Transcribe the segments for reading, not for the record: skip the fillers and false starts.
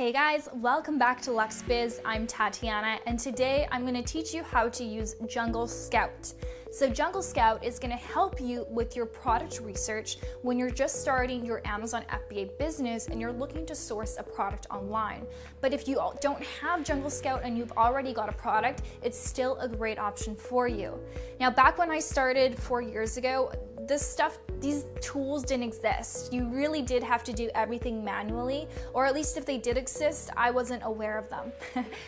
Hey guys, welcome back to Lux Biz. I'm Tatiana, and today I'm going to teach you how to use Jungle Scout. So Jungle Scout is going to help you with your product research when you're just starting your Amazon FBA business and you're looking to source a product online. But if you don't have Jungle Scout and you've already got a product, it's still a great option for you. Now, back when I started 4 years ago, these tools didn't exist. You really did have to do everything manually, or at least if they did exist, I wasn't aware of them.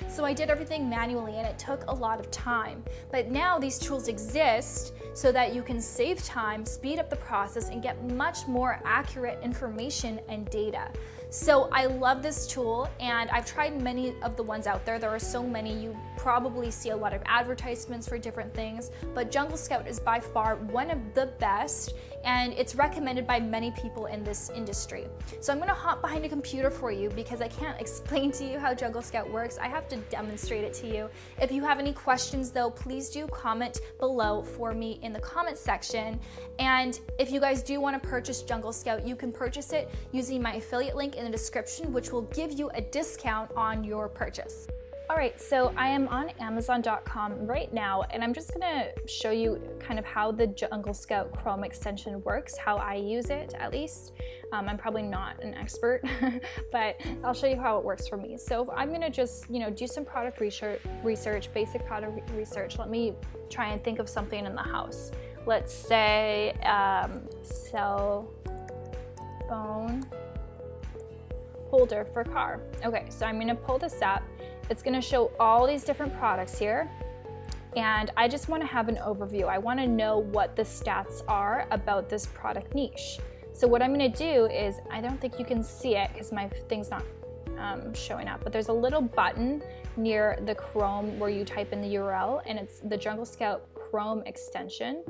So I did everything manually and it took a lot of time. But now these tools exist so that you can save time, speed up the process, and get much more accurate information and data. So I love this tool, and I've tried many of the ones out there. There are so many. You probably see a lot of advertisements for different things, but Jungle Scout is by far one of the best, and it's recommended by many people in this industry. So I'm gonna hop behind a computer for you because I can't explain to you how Jungle Scout works. I have to demonstrate it to you. If you have any questions though, please do comment below for me in the comment section. And if you guys do wanna purchase Jungle Scout, you can purchase it using my affiliate link in the description, which will give you a discount on your purchase. All right, so I am on Amazon.com right now, and I'm just gonna show you kind of how the Jungle Scout Chrome extension works, how I use it at least. I'm probably not an expert, but I'll show you how it works for me. So I'm gonna just, do some product research, basic product research. Let me try and think of something in the house. Let's say cell phone holder for car. Okay, so I'm gonna pull this up. It's gonna show all these different products here, and I just wanna have an overview. I wanna know what the stats are about this product niche. So what I'm gonna do is, I don't think you can see it because my thing's not showing up, but there's a little button near the Chrome where you type in the URL, and it's the Jungle Scout Chrome extension.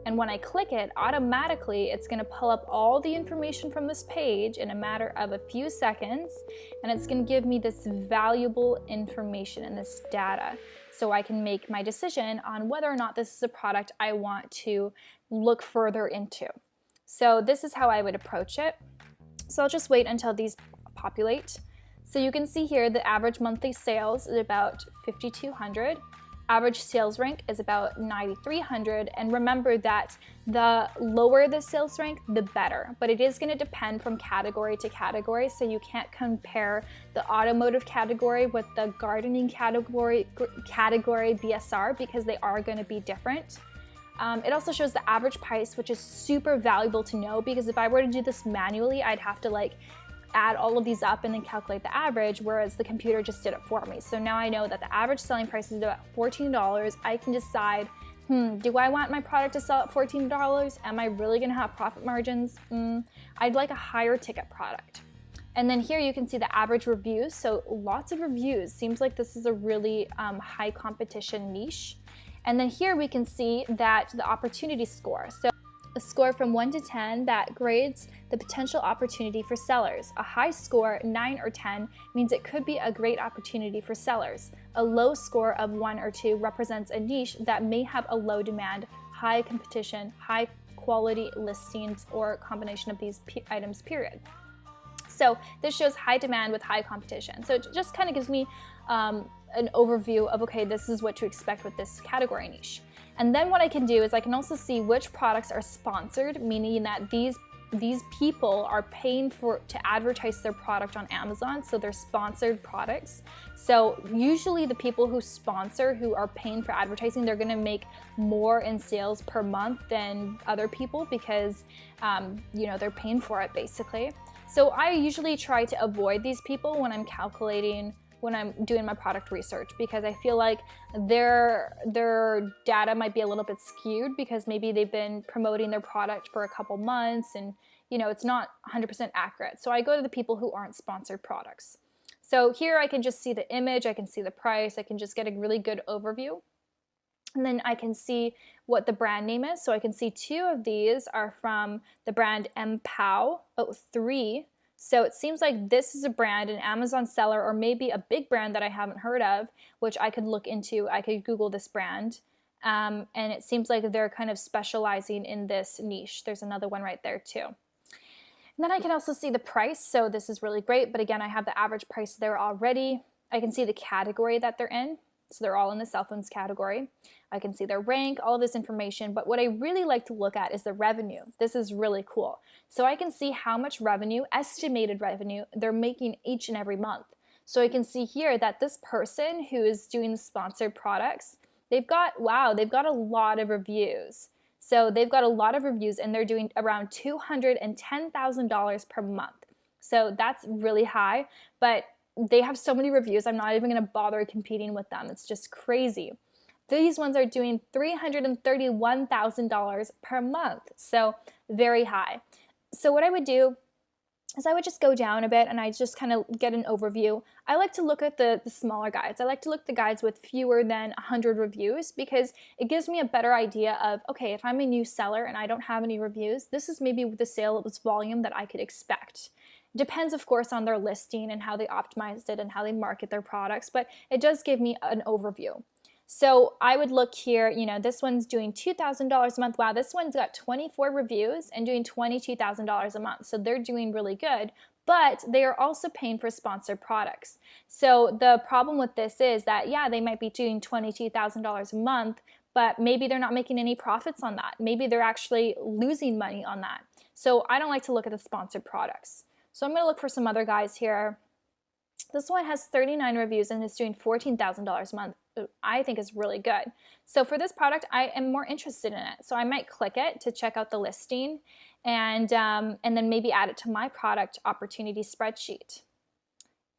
And when I click it, automatically it's gonna pull up all the information from this page in a matter of a few seconds, and it's gonna give me this valuable information and this data so I can make my decision on whether or not this is a product I want to look further into. So this is how I would approach it. So I'll just wait until these populate. So you can see here the average monthly sales is about 5,200. Average sales rank is about 9,300, and remember that the lower the sales rank, the better, but it is going to depend from category to category, so you can't compare the automotive category with the gardening category BSR because they are going to be different. It also shows the average price, which is super valuable to know because if I were to do this manually, I'd have to add all of these up and then calculate the average, whereas the computer just did it for me. So now I know that the average selling price is about $14. I can decide, do I want my product to sell at $14? Am I really gonna have profit margins? I'd like a higher ticket product. And then here you can see the average reviews. So lots of reviews. Seems like this is a really high competition niche. And then here we can see that the opportunity score. So a score from 1 to 10 that grades the potential opportunity for sellers. A high score, 9 or 10, means it could be a great opportunity for sellers. A low score of 1 or 2 represents a niche that may have a low demand, high competition, high quality listings, or a combination of these items, period. So this shows high demand with high competition. So it just kind of gives me an overview of, okay, this is what to expect with this category niche. And then what I can do is I can also see which products are sponsored, meaning that these people are paying to advertise their product on Amazon, so they're sponsored products. So usually the people who sponsor, who are paying for advertising, they're gonna make more in sales per month than other people because they're paying for it basically. So I usually try to avoid these people when I'm doing my product research because I feel like their data might be a little bit skewed because maybe they've been promoting their product for a couple months and it's not 100% accurate. So I go to the people who aren't sponsored products. So here I can just see the image, I can see the price, I can just get a really good overview. And then I can see what the brand name is. So I can see 2 of these are from the brand MPOW. 3. So it seems like this is a brand, an Amazon seller, or maybe a big brand that I haven't heard of, which I could look into. I could Google this brand. And it seems like they're kind of specializing in this niche. There's another one right there too. And then I can also see the price, so this is really great, but again, I have the average price there already. I can see the category that they're in, so they're all in the cell phones category. I can see their rank, all of this information, but what I really like to look at is the revenue. This is really cool. So I can see how much revenue, estimated revenue, they're making each and every month. So I can see here that this person who is doing the sponsored products, they've got a lot of reviews. So they've got a lot of reviews and they're doing around $210,000 per month. So that's really high, but they have so many reviews, I'm not even gonna bother competing with them. It's just crazy. These ones are doing $331,000 per month, so very high. So what I would do is I would just go down a bit and I just kind of get an overview. I like to look at the smaller guides. I like to look at the guides with fewer than 100 reviews because it gives me a better idea of, okay, if I'm a new seller and I don't have any reviews, this is maybe the sales volume that I could expect. It depends, of course, on their listing and how they optimized it and how they market their products, but it does give me an overview. So I would look here, you know, this one's doing $2,000 a month. Wow, this one's got 24 reviews and doing $22,000 a month. So they're doing really good, but they are also paying for sponsored products. So the problem with this is that, yeah, they might be doing $22,000 a month, but maybe they're not making any profits on that. Maybe they're actually losing money on that. So I don't like to look at the sponsored products. So I'm gonna look for some other guys here. This one has 39 reviews and is doing $14,000 a month. I think is really good. So for this product, I am more interested in it. So I might click it to check out the listing and then maybe add it to my product opportunity spreadsheet.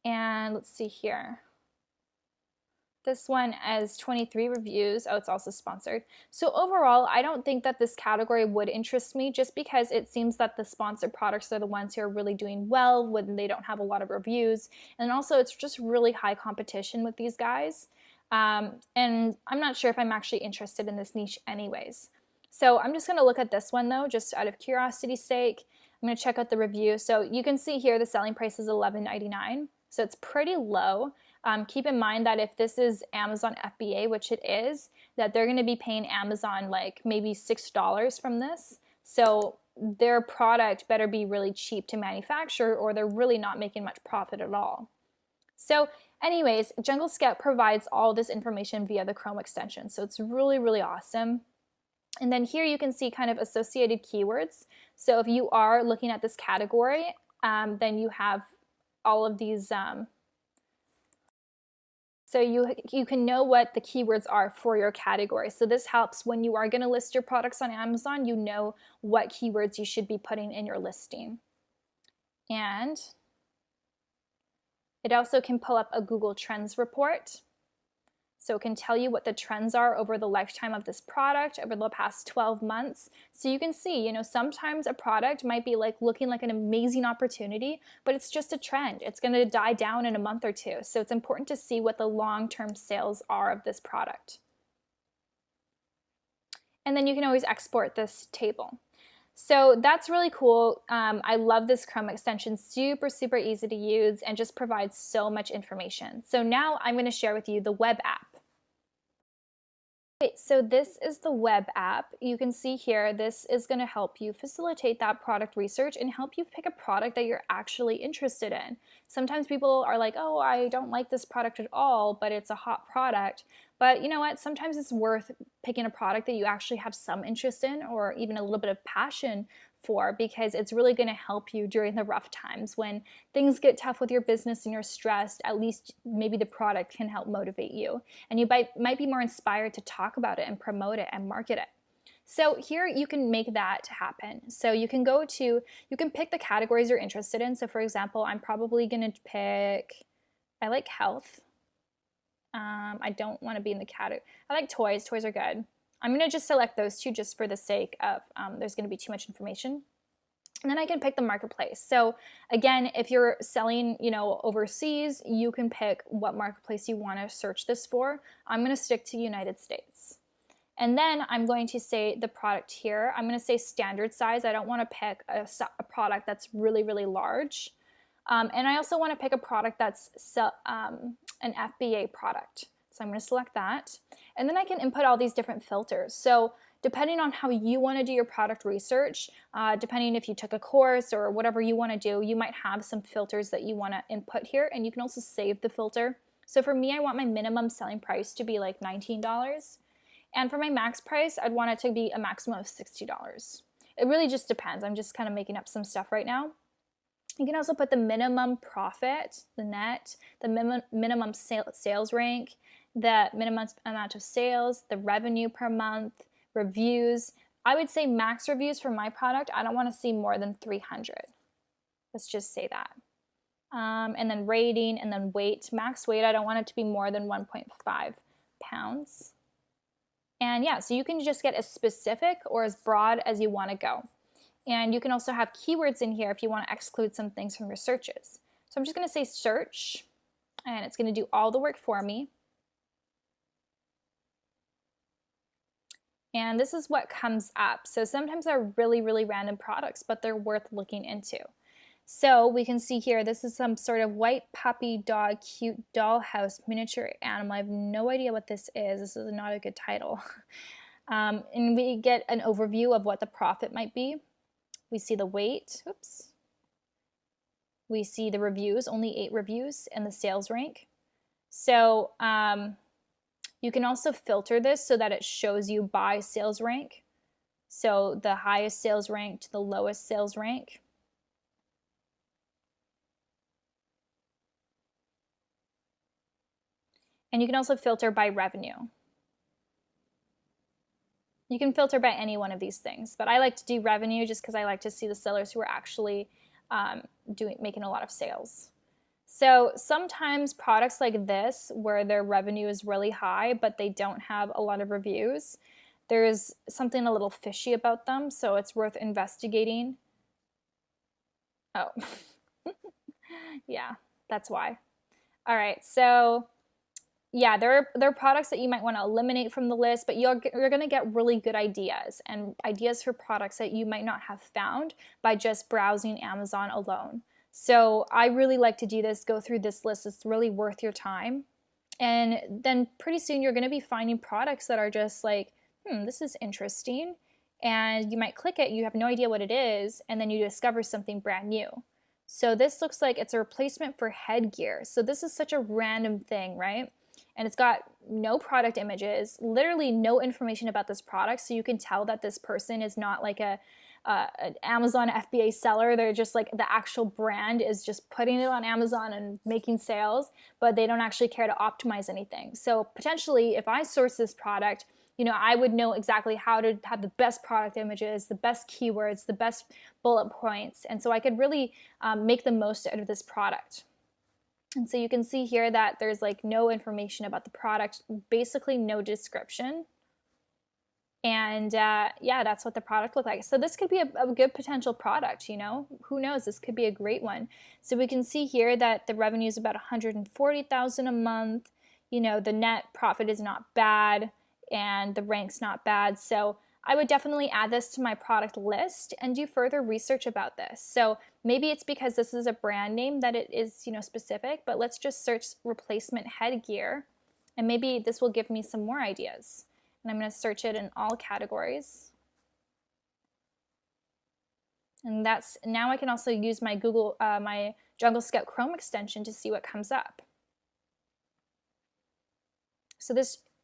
And let's see here. This one has 23 reviews. Oh, it's also sponsored. So overall, I don't think that this category would interest me just because it seems that the sponsored products are the ones who are really doing well when they don't have a lot of reviews. And also it's just really high competition with these guys. And I'm not sure if I'm actually interested in this niche anyways. So I'm just gonna look at this one though, just out of curiosity's sake. I'm gonna check out the review. So you can see here the selling price is $11.99. So it's pretty low. Keep in mind that if this is Amazon FBA, which it is, that they're going to be paying Amazon like maybe $6 from this. So their product better be really cheap to manufacture or they're really not making much profit at all. So anyways, Jungle Scout provides all this information via the Chrome extension. So it's really, really awesome. And then here you can see kind of associated keywords. So if you are looking at this category, then you have all of these so you can know what the keywords are for your category. So this helps when you are going to list your products on Amazon, you know what keywords you should be putting in your listing. And it also can pull up a Google Trends report. So it can tell you what the trends are over the lifetime of this product over the past 12 months. So you can see, you know, sometimes a product might be like looking like an amazing opportunity, but it's just a trend. It's going to die down in a month or two. So it's important to see what the long-term sales are of this product. And then you can always export this table. So that's really cool. I love this Chrome extension, super, super easy to use and just provides so much information. So now I'm going to share with you the web app. Okay, so this is the web app. You can see here, this is going to help you facilitate that product research and help you pick a product that you're actually interested in. Sometimes people are like, oh, I don't like this product at all, but it's a hot product. But you know what? Sometimes it's worth picking a product that you actually have some interest in or even a little bit of passion for because it's really going to help you during the rough times when things get tough with your business and you're stressed. At least maybe the product can help motivate you and you might be more inspired to talk about it and promote it and market it. So here you can make that happen. So you can pick the categories you're interested in. So for example, I'm probably going to pick, I like health. I don't want to be in the category. I like toys. Toys are good. I'm going to just select those two just for the sake of there's going to be too much information. And then I can pick the marketplace. So again, if you're selling, you know, overseas, you can pick what marketplace you want to search this for. I'm going to stick to United States. And then I'm going to say the product here. I'm going to say standard size. I don't want to pick a product that's really, really large. And I also want to pick a product that's an FBA product. So I'm going to select that. And then I can input all these different filters. So depending on how you want to do your product research, depending if you took a course or whatever you want to do, you might have some filters that you want to input here, and you can also save the filter. So for me, I want my minimum selling price to be like $19. And for my max price, I'd want it to be a maximum of $60. It really just depends. I'm just kind of making up some stuff right now. You can also put the minimum profit, the net, the minimum sales rank, the minimum amount of sales, the revenue per month, reviews. I would say max reviews for my product, I don't want to see more than 300. Let's just say that. And then rating, and then weight. Max weight, I don't want it to be more than 1.5 pounds. And yeah, so you can just get as specific or as broad as you want to go. And you can also have keywords in here if you want to exclude some things from your searches. So I'm just going to say search, and it's going to do all the work for me. And this is what comes up. So sometimes they're really, really random products, but they're worth looking into. So we can see here, this is some sort of white puppy dog, cute dollhouse miniature animal. I have no idea what this is. This is not a good title. And we get an overview of what the profit might be. We see the weight, oops. We see the reviews, only 8 reviews, and the sales rank. So you can also filter this so that it shows you by sales rank. So the highest sales rank to the lowest sales rank. And you can also filter by revenue. You can filter by any one of these things, but I like to do revenue just because I like to see the sellers who are actually making a lot of sales. So sometimes products like this, where their revenue is really high, but they don't have a lot of reviews, there's something a little fishy about them, so it's worth investigating. Oh, yeah, that's why. All right, so yeah, there are products that you might want to eliminate from the list, but you're going to get really good ideas, and ideas for products that you might not have found by just browsing Amazon alone. So I really like to do this, go through this list. It's really worth your time. And then pretty soon you're going to be finding products that are just like, this is interesting. And you might click it, you have no idea what it is, and then you discover something brand new. So this looks like it's a replacement for headgear. So this is such a random thing, right? And it's got no product images, literally no information about this product, so you can tell that this person is not like an Amazon FBA seller. They're just like, the actual brand is just putting it on Amazon and making sales, but they don't actually care to optimize anything. So potentially, if I source this product, I would know exactly how to have the best product images, the best keywords, the best bullet points, and so I could really make the most out of this product. And so you can see here that there's like no information about the product, basically no description. And yeah, that's what the product looked like. So this could be a good potential product, who knows, this could be a great one. So we can see here that the revenue is about $140,000 a month. The net profit is not bad, and the rank's not bad. So I would definitely add this to my product list and do further research about this. So maybe it's because this is a brand name that it is, specific, but let's just search replacement headgear, and maybe this will give me some more ideas. And I'm going to search it in all categories. And now I can also use my my Jungle Scout Chrome extension to see what comes up. So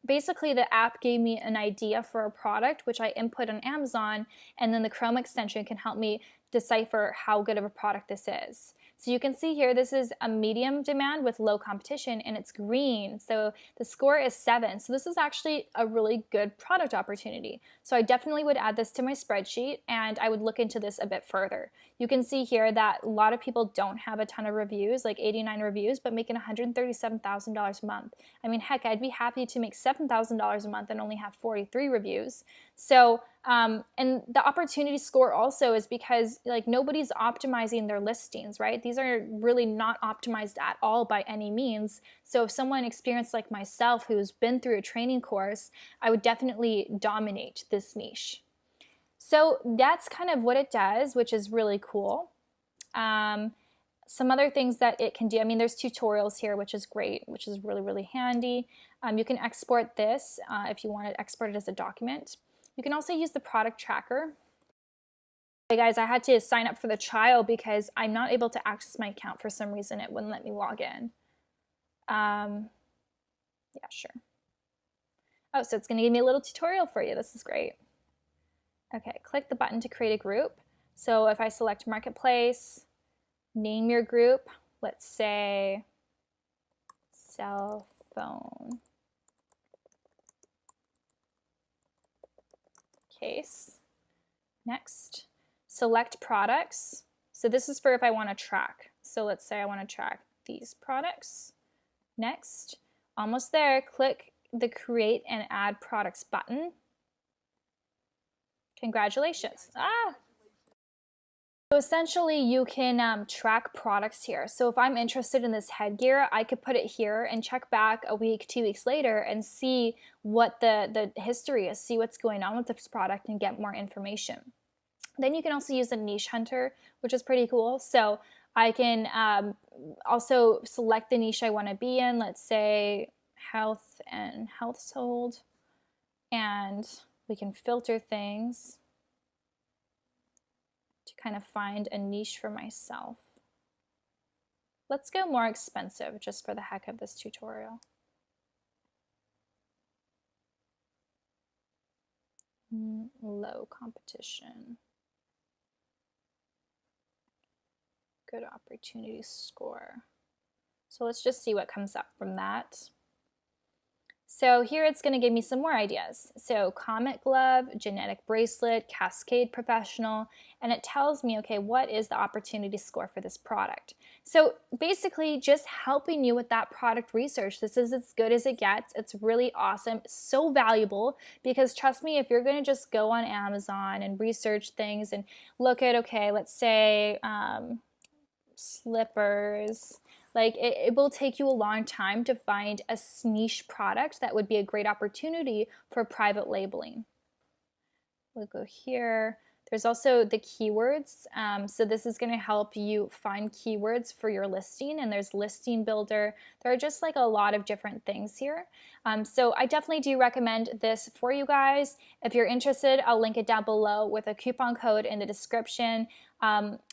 basically the app gave me an idea for a product, which I input on Amazon, and then the Chrome extension can help me decipher how good of a product this is. So you can see here, this is a medium demand with low competition, and it's green. So the score is 7. So this is actually a really good product opportunity. So I definitely would add this to my spreadsheet, and I would look into this a bit further. You can see here that a lot of people don't have a ton of reviews, like 89 reviews, but making $137,000 a month. I mean, heck, I'd be happy to make $7,000 a month and only have 43 reviews. So, and the opportunity score also is because like nobody's optimizing their listings, right? These are really not optimized at all by any means. So if someone experienced like myself who's been through a training course, I would definitely dominate this niche. So that's kind of what it does, which is really cool. Some other things that it can do, I mean, there's tutorials here, which is great, which is really, really handy. You can export this if you want to export it as a document. You can also use the product tracker. Hey guys, I had to sign up for the trial because I'm not able to access my account for some reason. It wouldn't let me log in. Yeah, sure. Oh, so it's going to give me a little tutorial for you. This is great. Okay, click the button to create a group. So if I select Marketplace, name your group, let's say cell phone case. Next, select products. So this is for if I want to track. So let's say I want to track these products. Next, almost there, click the Create and Add Products button. Congratulations. So essentially you can track products here. So if I'm interested in this headgear, I could put it here and check back a week, 2 weeks later and see what the history is, see what's going on with this product and get more information. Then you can also use the niche hunter, which is pretty cool. So I can also select the niche I want to be in, let's say health and household, and we can filter things to kind of find a niche for myself. Let's go more expensive just for the heck of this tutorial. Low competition. Good opportunity score. So let's just see what comes up from that. So here it's going to give me some more ideas. So Comet Glove, Genetic Bracelet, Cascade Professional, and it tells me, okay, what is the opportunity score for this product? So basically just helping you with that product research. This is as good as it gets. It's really awesome. It's so valuable because trust me, if you're going to just go on Amazon and research things and look at, okay, let's say slippers, like it will take you a long time to find a niche product that would be a great opportunity for private labeling. We'll go here. There's also the keywords. So this is going to help you find keywords for your listing, and there's Listing Builder. There are just like a lot of different things here. So I definitely do recommend this for you guys. If you're interested, I'll link it down below with a coupon code in the description.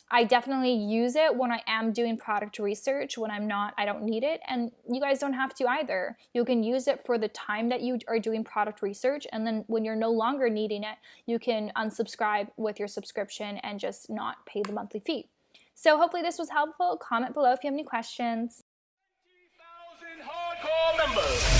I definitely use it when I am doing product research. When I'm not, I don't need it. And you guys don't have to either. You can use it for the time that you are doing product research. And then when you're no longer needing it, you can unsubscribe with your subscription and just not pay the monthly fee. So hopefully this was helpful. Comment below if you have any questions. 20,000 hardcore members.